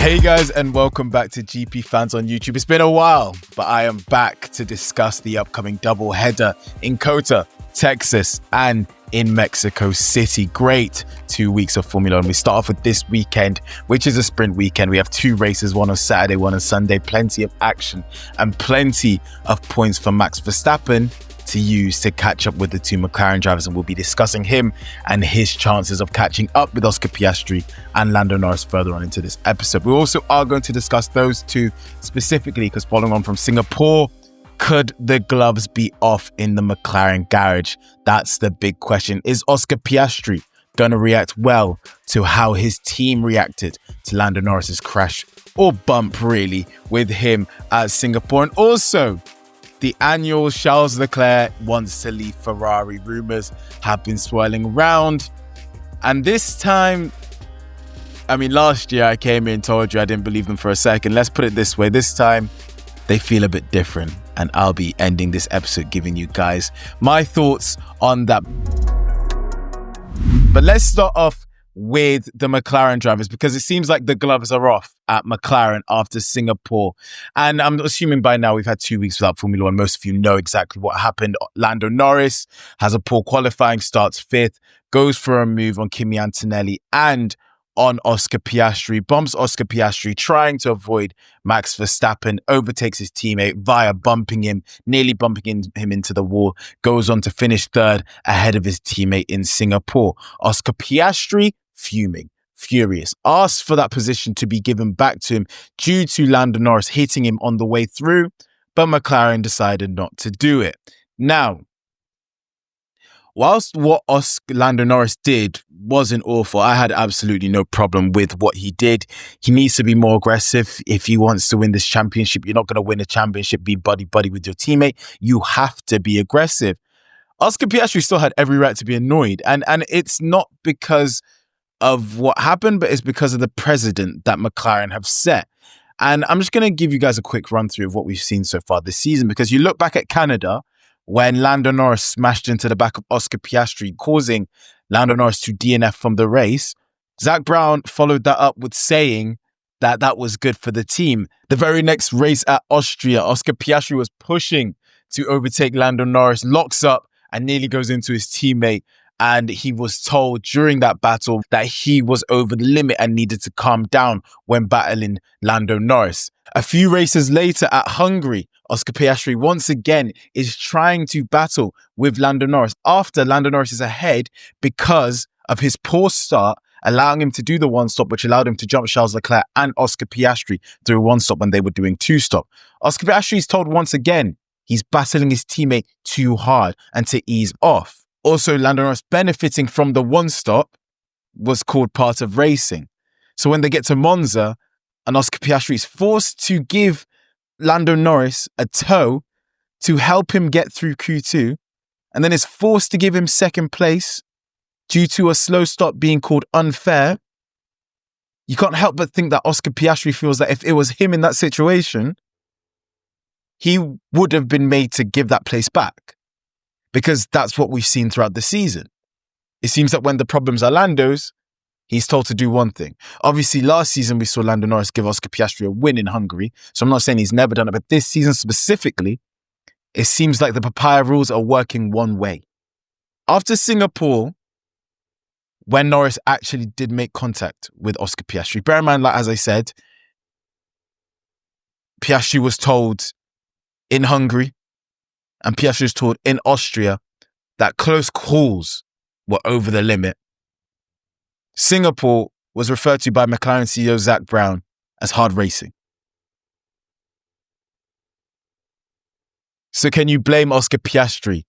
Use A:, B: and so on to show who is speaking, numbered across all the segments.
A: Hey guys, and welcome back to GP Fans on YouTube. It's been a while, but I am back to discuss the upcoming double header in COTA, Texas, and in Mexico City. Great 2 weeks of Formula One. We start off with this weekend, which is a sprint weekend. We have two races, one on Saturday, one on Sunday. Plenty of action and plenty of points for Max Verstappen to use to catch up with the two McLaren drivers, and we'll be discussing him and his chances of catching up with Oscar Piastri and Lando Norris further on into this episode. We also are going to discuss those two specifically because following on from Singapore, could the gloves be off in the McLaren garage? That's the big question. Is Oscar Piastri going to react well to how his team reacted to Lando Norris's crash or bump really with him at Singapore? And also, the annual Charles Leclerc wants to leave Ferrari. Rumors have been swirling around. And this time, last year I came in and told you I didn't believe them for a second. Let's put it this way. This time, they feel a bit different. And I'll be ending this episode giving you guys my thoughts on that. But let's start off with the McLaren drivers, because it seems like the gloves are off at McLaren after Singapore. And I'm assuming by now we've had 2 weeks without Formula One. Most of you know exactly what happened. Lando Norris has a poor qualifying, starts fifth, goes for a move on Kimi Antonelli and on Oscar Piastri, bumps Oscar Piastri, trying to avoid Max Verstappen, overtakes his teammate via bumping him, nearly bumping him into the wall, goes on to finish third ahead of his teammate in Singapore. Oscar Piastri, fuming, furious, asked for that position to be given back to him due to Lando Norris hitting him on the way through, but McLaren decided not to do it. Now, whilst what Lando Norris did wasn't awful, I had absolutely no problem with what he did. He needs to be more aggressive if he wants to win this championship. You're not going to win a championship, be buddy-buddy with your teammate. You have to be aggressive. Oscar Piastri still had every right to be annoyed. And it's not because of what happened, but it's because of the precedent that McLaren have set. And I'm just going to give you guys a quick run through of what we've seen so far this season, because you look back at Canada when Lando Norris smashed into the back of Oscar Piastri, causing Lando Norris to DNF from the race. Zak Brown followed that up with saying that that was good for the team. The very next race at Austria, Oscar Piastri was pushing to overtake Lando Norris, locks up and nearly goes into his teammate. And he was told during that battle that he was over the limit and needed to calm down when battling Lando Norris. A few races later at Hungary, Oscar Piastri once again is trying to battle with Lando Norris after Lando Norris is ahead because of his poor start, allowing him to do the one stop, which allowed him to jump Charles Leclerc and Oscar Piastri through one stop when they were doing two stop. Oscar Piastri is told once again he's battling his teammate too hard and to ease off. Also, Lando Norris benefiting from the one stop was called part of racing. So when they get to Monza and Oscar Piastri is forced to give Lando Norris a tow to help him get through Q2, and then is forced to give him second place due to a slow stop being called unfair, you can't help but think that Oscar Piastri feels that if it was him in that situation, he would have been made to give that place back. Because that's what we've seen throughout the season. It seems that when the problems are Lando's, he's told to do one thing. Obviously, last season we saw Lando Norris give Oscar Piastri a win in Hungary. So I'm not saying he's never done it, but this season specifically, it seems like the papaya rules are working one way. After Singapore, when Norris actually did make contact with Oscar Piastri, bear in mind, like as I said, Piastri was told in Hungary, and Piastri was told in Austria that close calls were over the limit. Singapore was referred to by McLaren CEO Zak Brown as hard racing. So can you blame Oscar Piastri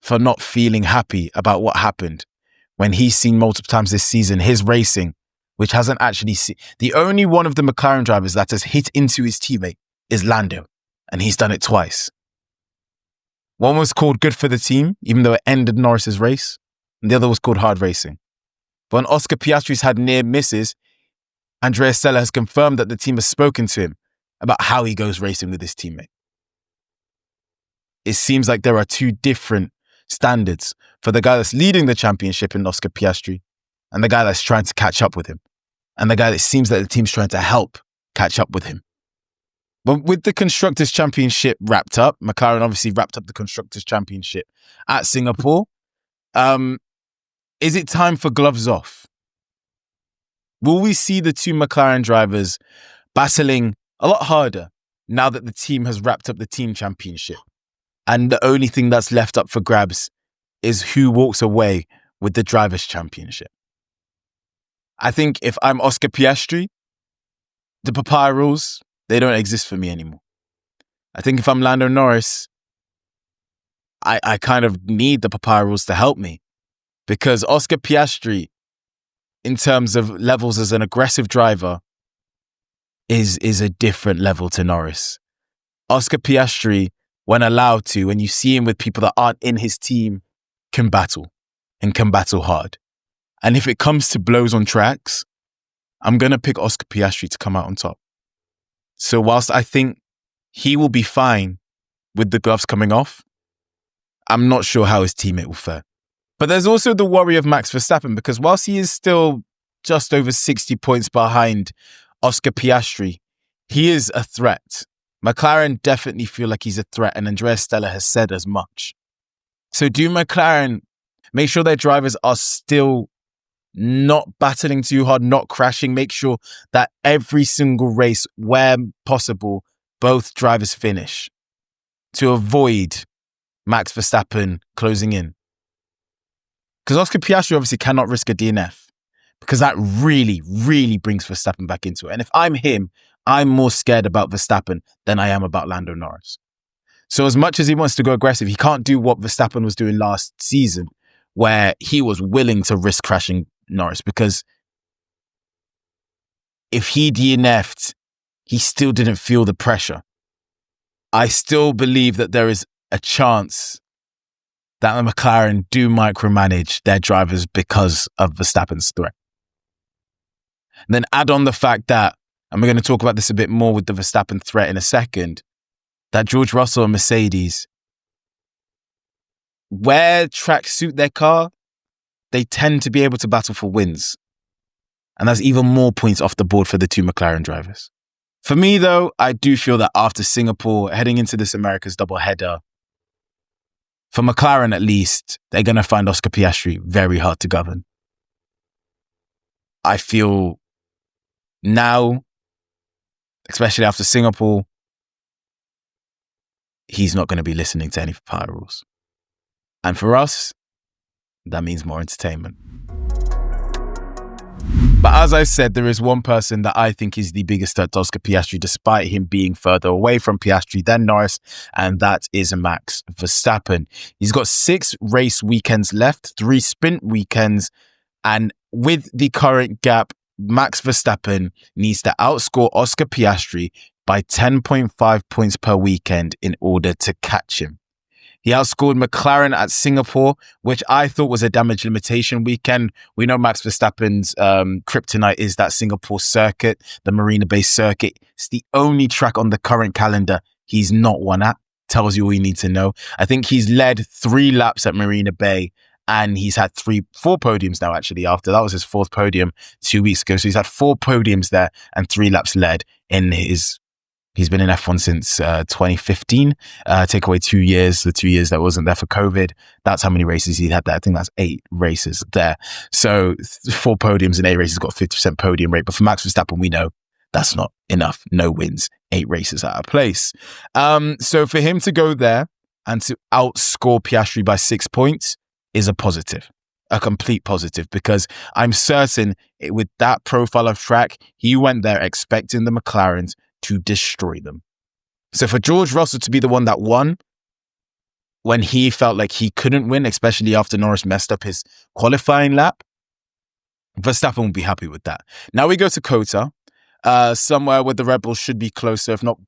A: for not feeling happy about what happened when he's seen multiple times this season his racing, which hasn't actually seen... The only one of the McLaren drivers that has hit into his teammate is Lando, and he's done it twice. One was called good for the team, even though it ended Norris's race, and the other was called hard racing. But when Oscar Piastri's had near misses, Andrea Sella has confirmed that the team has spoken to him about how he goes racing with his teammate. It seems like there are two different standards for the guy that's leading the championship in Oscar Piastri and the guy that's trying to catch up with him. and the guy that seems like the team's trying to help catch up with him. But with the Constructors' Championship wrapped up, McLaren obviously wrapped up the Constructors' Championship at Singapore. Is it time for gloves off? Will we see the two McLaren drivers battling a lot harder now that the team has wrapped up the team championship? And the only thing that's left up for grabs is who walks away with the Drivers' Championship. I think if I'm Oscar Piastri, the papaya rules, they don't exist for me anymore. I think if I'm Lando Norris, I kind of need the papaya rules to help me, because Oscar Piastri, in terms of levels as an aggressive driver, is a different level to Norris. Oscar Piastri, when allowed to, when you see him with people that aren't in his team, can battle and can battle hard. And if it comes to blows on tracks, I'm going to pick Oscar Piastri to come out on top. So whilst I think he will be fine with the gloves coming off, I'm not sure how his teammate will fare. But there's also the worry of Max Verstappen, because whilst he is still just over 60 points behind Oscar Piastri, he is a threat. McLaren definitely feel like he's a threat, and Andrea Stella has said as much. So do McLaren make sure their drivers are still not battling too hard, not crashing, make sure that every single race, where possible, both drivers finish to avoid Max Verstappen closing in? Because Oscar Piastri obviously cannot risk a DNF, because that really, really brings Verstappen back into it. And if I'm him, I'm more scared about Verstappen than I am about Lando Norris. So as much as he wants to go aggressive, he can't do what Verstappen was doing last season, where he was willing to risk crashing Norris, because if he DNF'd, he still didn't feel the pressure. I still believe that there is a chance that the McLaren do micromanage their drivers because of Verstappen's threat. And then add on the fact that, and we're going to talk about this a bit more with the Verstappen threat in a second, that George Russell and Mercedes, where tracks suit their car, they tend to be able to battle for wins. And that's even more points off the board for the two McLaren drivers. For me, though, I do feel that after Singapore, heading into this America's doubleheader, for McLaren at least, they're going to find Oscar Piastri very hard to govern. I feel now, especially after Singapore, he's not going to be listening to any papaya rules. And for us, that means more entertainment. But as I said, there is one person that I think is the biggest threat to Oscar Piastri, despite him being further away from Piastri than Norris, and that is Max Verstappen. He's got 6 race weekends left, 3 sprint weekends, and with the current gap, Max Verstappen needs to outscore Oscar Piastri by 10.5 points per weekend in order to catch him. He outscored McLaren at Singapore, which I thought was a damage limitation weekend. We know Max Verstappen's kryptonite is that Singapore circuit, the Marina Bay circuit. It's the only track on the current calendar he's not won at. Tells you all you need to know. I think he's led 3 laps at Marina Bay, and he's had 4 podiums now, actually, after that was his 4th podium 2 weeks ago. So he's had 4 podiums there and 3 laps led in his... He's been in F1 since 2015. Take away 2 years, the 2 years that wasn't there for COVID. That's how many races he had there. I think that's 8 races there. So 4 podiums in 8 races, got a 50% podium rate. But for Max Verstappen, we know that's not enough. No wins, 8 races out of place. So for him to go there and to outscore Piastri by 6 points is a positive. A complete positive, because I'm certain with that profile of track, he went there expecting the McLarens to destroy them. So for George Russell to be the one that won when he felt like he couldn't win, especially after Norris messed up his qualifying lap, Verstappen will be happy with that. Now we go to COTA, somewhere where the Red Bulls should be closer, if not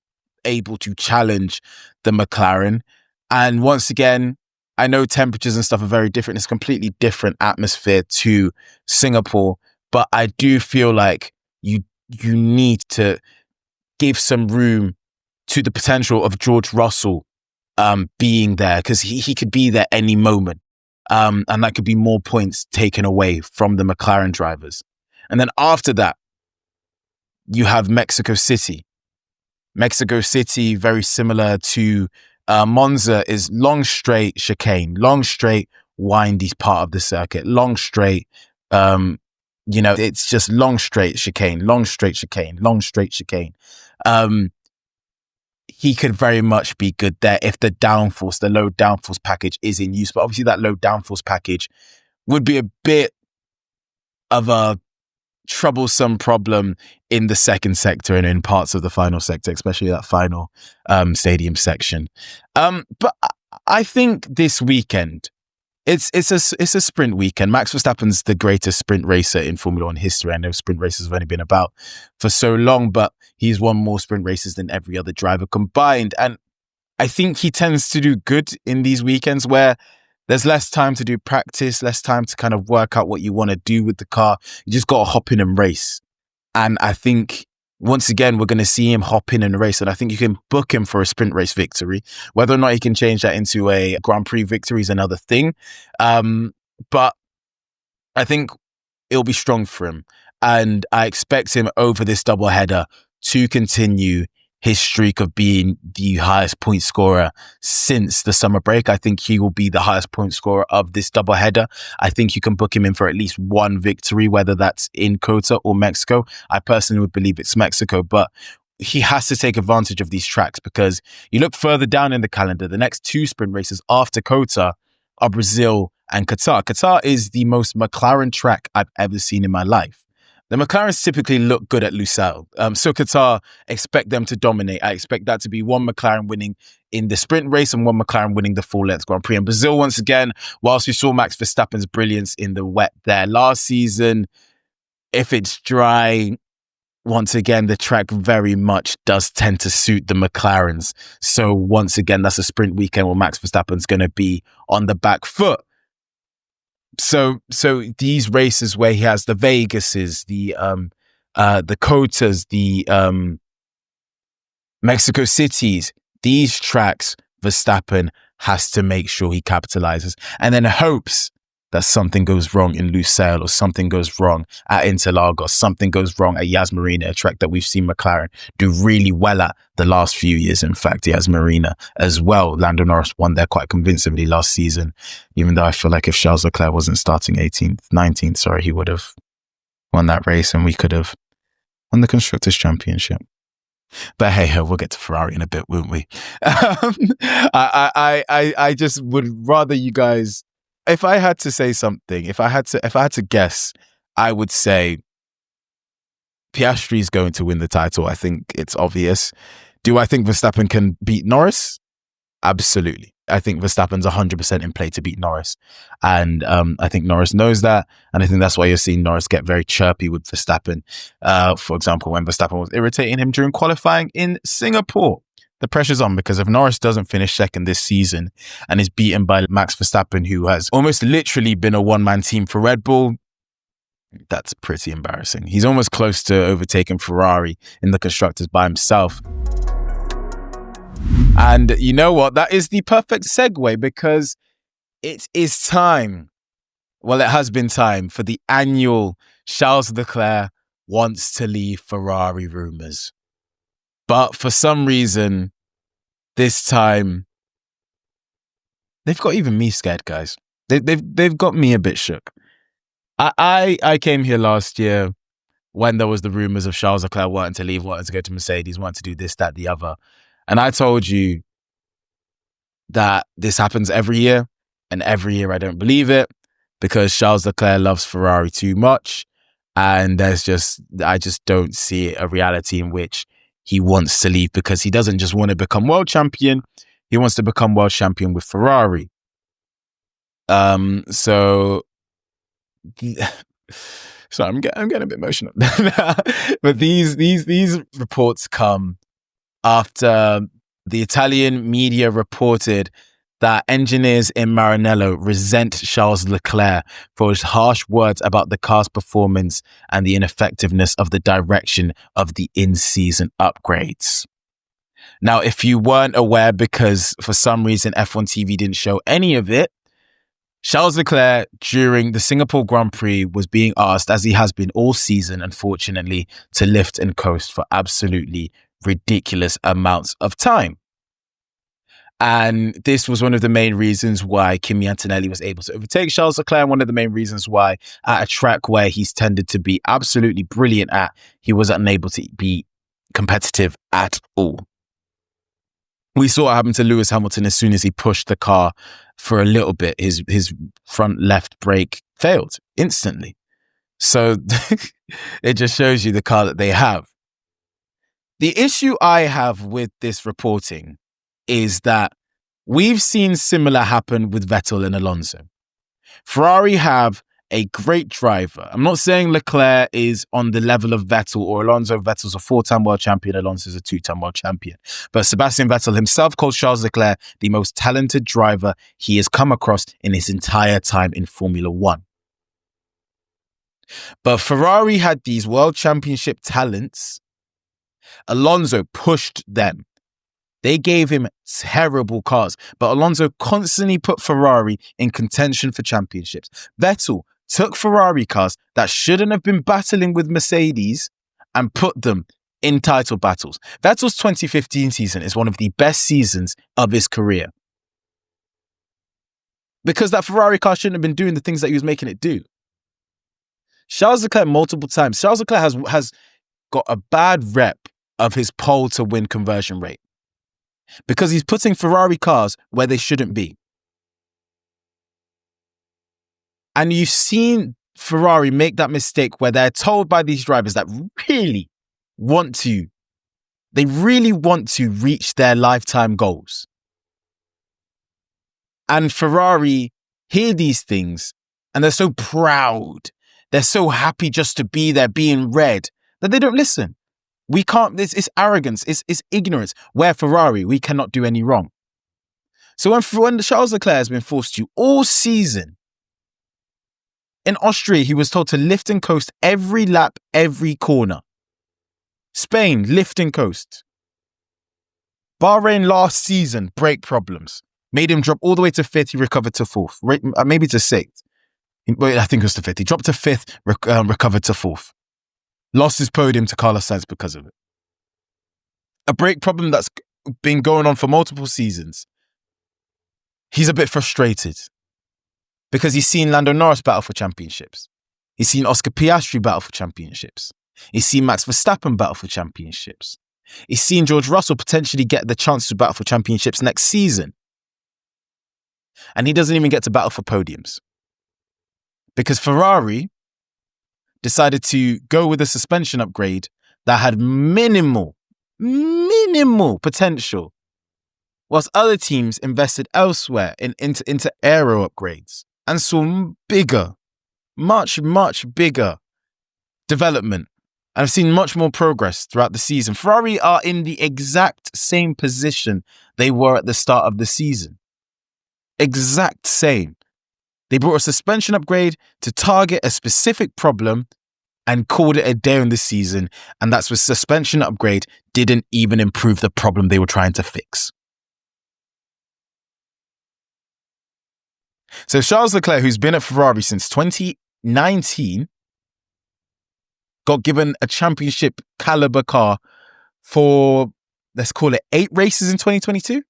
A: able to challenge the McLaren. And once again, I know temperatures and stuff are very different. It's a completely different atmosphere to Singapore, but I do feel like you need to give some room to the potential of George Russell being there, because he could be there any moment. And that could be more points taken away from the McLaren drivers. And then after that, you have Mexico City. Mexico City, very similar to Monza, is long straight chicane, long straight windy part of the circuit, long straight. It's just long straight chicane, long straight chicane, long straight chicane. He could very much be good there if the low downforce package is in use. But obviously that low downforce package would be a bit of a troublesome problem in the second sector and in parts of the final sector, especially that final stadium section. But I think this weekend, it's a sprint weekend. Max Verstappen's the greatest sprint racer in Formula One history. I know sprint races have only been about for so long, but he's won more sprint races than every other driver combined. And I think he tends to do good in these weekends where there's less time to do practice, less time to kind of work out what you want to do with the car. You just got to hop in and race. And I think once again, we're going to see him hop in and race. And I think you can book him for a sprint race victory. Whether or not he can change that into a Grand Prix victory is another thing. But I think it'll be strong for him. And I expect him over this doubleheader to continue his streak of being the highest point scorer since the summer break. I think he will be the highest point scorer of this doubleheader. I think you can book him in for at least one victory, whether that's in COTA or Mexico. I personally would believe it's Mexico, but he has to take advantage of these tracks because you look further down in the calendar, the next two sprint races after COTA are Brazil and Qatar. Qatar is the most McLaren track I've ever seen in my life. The McLarens typically look good at Lusail. So Qatar, expect them to dominate. I expect that to be one McLaren winning in the sprint race and one McLaren winning the full length Grand Prix. And Brazil, once again, whilst we saw Max Verstappen's brilliance in the wet there last season, if it's dry, once again, the track very much does tend to suit the McLarens. So once again, that's a sprint weekend where Max Verstappen's going to be on the back foot. So these races where he has the Vegases, the COTAs, the Mexico Cities, these tracks, Verstappen has to make sure he capitalizes and then hopes that something goes wrong in Lusail or something goes wrong at Interlagos, something goes wrong at Yas Marina, a track that we've seen McLaren do really well at the last few years. In fact, Yas Marina as well. Lando Norris won there quite convincingly last season, even though I feel like if Charles Leclerc wasn't starting 19th, he would have won that race and we could have won the Constructors' Championship. But hey, we'll get to Ferrari in a bit, won't we? I just would rather you guys. If I had to say something, if I had to guess, I would say Piastri is going to win the title. I think it's obvious. Do I think Verstappen can beat Norris? Absolutely. I think Verstappen's 100% in play to beat Norris. And I think Norris knows that. And I think that's why you're seeing Norris get very chirpy with Verstappen. For example, when Verstappen was irritating him during qualifying in Singapore. The pressure's on because if Norris doesn't finish second this season and is beaten by Max Verstappen, who has almost literally been a one-man team for Red Bull, that's pretty embarrassing. He's almost close to overtaking Ferrari in the constructors by himself. And you know what? That is the perfect segue because it is time. Well, it has been time for the annual Charles Leclerc wants to leave Ferrari rumors. But for some reason, this time, they've got even me scared, guys. They've got me a bit shook. I came here last year when there was the rumors of Charles Leclerc wanting to leave, wanting to go to Mercedes, wanting to do this, that, the other. And I told you that this happens every year. And every year I don't believe it because Charles Leclerc loves Ferrari too much. And I just don't see a reality in which he wants to leave because he doesn't just want to become world champion. He wants to become world champion with Ferrari. So I'm getting a bit emotional. But these reports come after the Italian media reported that engineers in Maranello resent Charles Leclerc for his harsh words about the car's performance and the ineffectiveness of the direction of the in-season upgrades. Now, if you weren't aware, because for some reason F1 TV didn't show any of it, Charles Leclerc during the Singapore Grand Prix was being asked, as he has been all season, unfortunately, to lift and coast for absolutely ridiculous amounts of time. And this was one of the main reasons why Kimi Antonelli was able to overtake Charles Leclerc, and one of the main reasons why at a track where he's tended to be absolutely brilliant at, he was unable to be competitive at all. We saw what happened to Lewis Hamilton as soon as he pushed the car for a little bit. His front left brake failed instantly. So it just shows you the car that they have. The issue I have with this reporting is that we've seen similar happen with Vettel and Alonso. Ferrari have a great driver. I'm not saying Leclerc is on the level of Vettel or Alonso. Vettel's a 4-time world champion. Alonso's a 2-time world champion. But Sebastian Vettel himself called Charles Leclerc the most talented driver he has come across in his entire time in Formula One. But Ferrari had these world championship talents. Alonso pushed them. They gave him terrible cars, but Alonso constantly put Ferrari in contention for championships. Vettel took Ferrari cars that shouldn't have been battling with Mercedes and put them in title battles. Vettel's 2015 season is one of the best seasons of his career, because that Ferrari car shouldn't have been doing the things that he was making it do. Charles Leclerc multiple times. Charles Leclerc has got a bad rep of his pole to win conversion rate, because he's putting Ferrari cars where they shouldn't be. And you've seen Ferrari make that mistake where they're told by these drivers that really want to reach their lifetime goals. And Ferrari hear these things and they're so proud. They're so happy just to be there being red that they don't listen. We can't, it's arrogance, it's ignorance. We're Ferrari, we cannot do any wrong. So when Charles Leclerc has been forced to all season, in Austria, he was told to lift and coast every lap, every corner. Spain, lift and coast. Bahrain last season, brake problems. Made him drop all the way to 5th, he recovered to 4th, maybe to 6th. I think it was to 5th. He dropped to 5th, recovered to 4th. Lost his podium to Carlos Sainz because of it. A brake problem that's been going on for multiple seasons. He's a bit frustrated because he's seen Lando Norris battle for championships. He's seen Oscar Piastri battle for championships. He's seen Max Verstappen battle for championships. He's seen George Russell potentially get the chance to battle for championships next season. And he doesn't even get to battle for podiums, because Ferrari decided to go with a suspension upgrade that had minimal potential, whilst other teams invested elsewhere into aero upgrades and saw bigger, much bigger development, and have seen much more progress throughout the season. Ferrari are in the exact same position they were at the start of the season. Exact same. They brought a suspension upgrade to target a specific problem and called it a day on the season. And that's with suspension upgrade didn't even improve the problem they were trying to fix. So Charles Leclerc, who's been at Ferrari since 2019, got given a championship caliber car for, let's call it 8 races in 2022.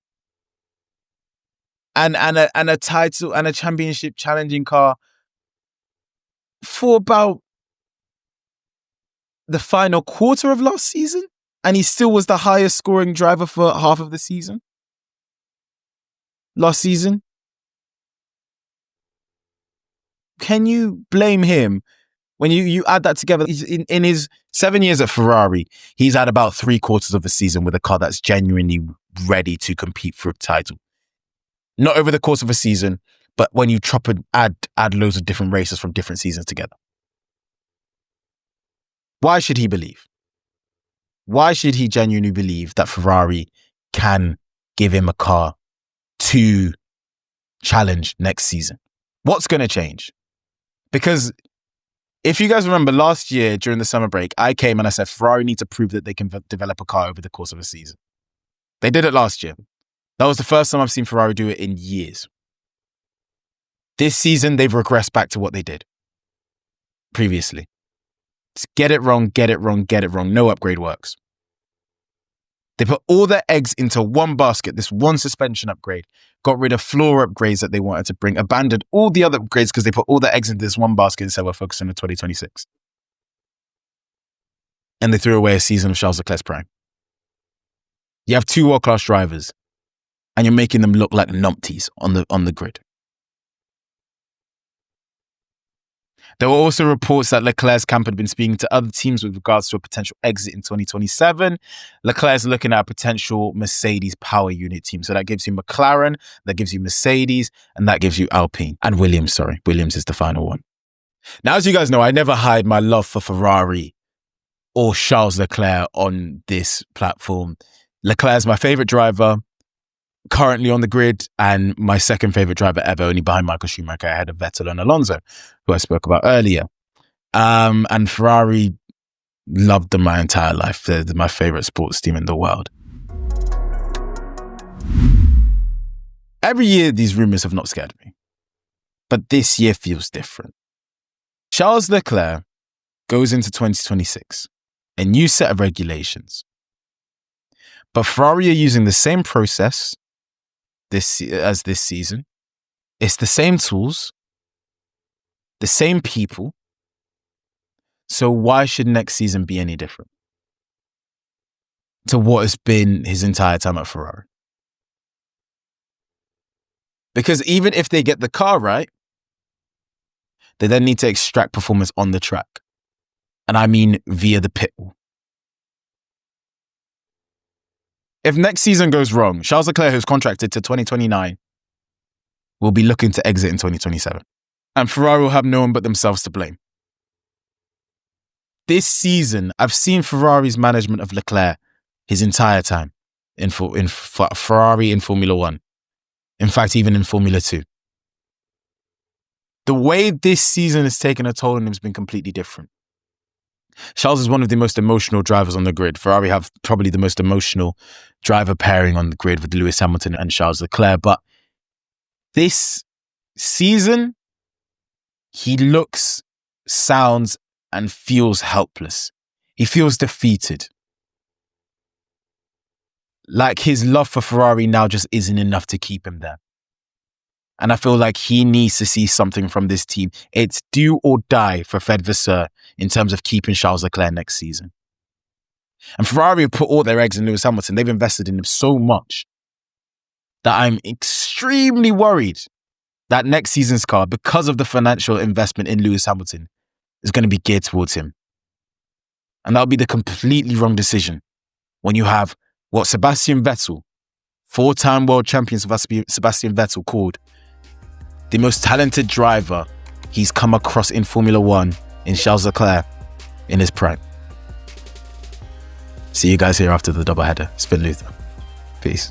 A: And a title and a championship challenging car for about the final quarter of last season. And he still was the highest scoring driver for half of the season. Last season. Can you blame him when you add that together? In his 7 years at Ferrari, he's had about 3/4 of a season with a car that's genuinely ready to compete for a title. Not over the course of a season, but when you chop and add loads of different races from different seasons together. Why should he believe? Why should he genuinely believe that Ferrari can give him a car to challenge next season? What's going to change? Because if you guys remember last year during the summer break, I came and I said Ferrari need to prove that they can develop a car over the course of a season. They did it last year. That was the first time I've seen Ferrari do it in years. This season, they've regressed back to what they did previously. Just get it wrong, get it wrong, get it wrong. No upgrade works. They put all their eggs into one basket, this one suspension upgrade, got rid of floor upgrades that they wanted to bring, abandoned all the other upgrades because they put all their eggs into this one basket and said we're focusing on 2026. And they threw away a season of Charles Leclerc's prime. You have two world-class drivers and you're making them look like numpties on the grid. There were also reports that Leclerc's camp had been speaking to other teams with regards to a potential exit in 2027. Leclerc's looking at a potential Mercedes power unit team. So that gives you McLaren, that gives you Mercedes, and that gives you Alpine. And Williams, sorry. Williams is the final one. Now, as you guys know, I never hide my love for Ferrari or Charles Leclerc on this platform. Leclerc's my favorite driver currently on the grid and my second favorite driver ever, only behind Michael Schumacher, ahead of Vettel and Alonso, who I spoke about earlier. And Ferrari, loved them my entire life. They're my favorite sports team in the world. Every year, these rumors have not scared me, but this year feels different. Charles Leclerc goes into 2026, a new set of regulations. But Ferrari are using the same process as this season. It's the same tools, the same people. So why should next season be any different to what has been his entire time at Ferrari? Because even if they get the car right, they then need to extract performance on the track. And I mean via the pit wall. If next season goes wrong, Charles Leclerc, who's contracted to 2029, will be looking to exit in 2027. And Ferrari will have no one but themselves to blame. This season, I've seen Ferrari's management of Leclerc his entire time in Ferrari in Formula 1. In fact, even in Formula 2. The way this season has taken a toll on him has been completely different. Charles is one of the most emotional drivers on the grid. Ferrari have probably the most emotional driver pairing on the grid with Lewis Hamilton and Charles Leclerc. But this season, he looks, sounds, and feels helpless. He feels defeated. Like his love for Ferrari now just isn't enough to keep him there. And I feel like he needs to see something from this team. It's do or die for Fred Vasseur in terms of keeping Charles Leclerc next season. And Ferrari have put all their eggs in Lewis Hamilton. They've invested in him so much that I'm extremely worried that next season's car, because of the financial investment in Lewis Hamilton, is going to be geared towards him. And that'll be the completely wrong decision when you have what Sebastian Vettel, four-time world champion Sebastian Vettel, called the most talented driver he's come across in Formula 1 in Charles Leclerc in his prime. See you guys here after the doubleheader. It's been Luther. Peace.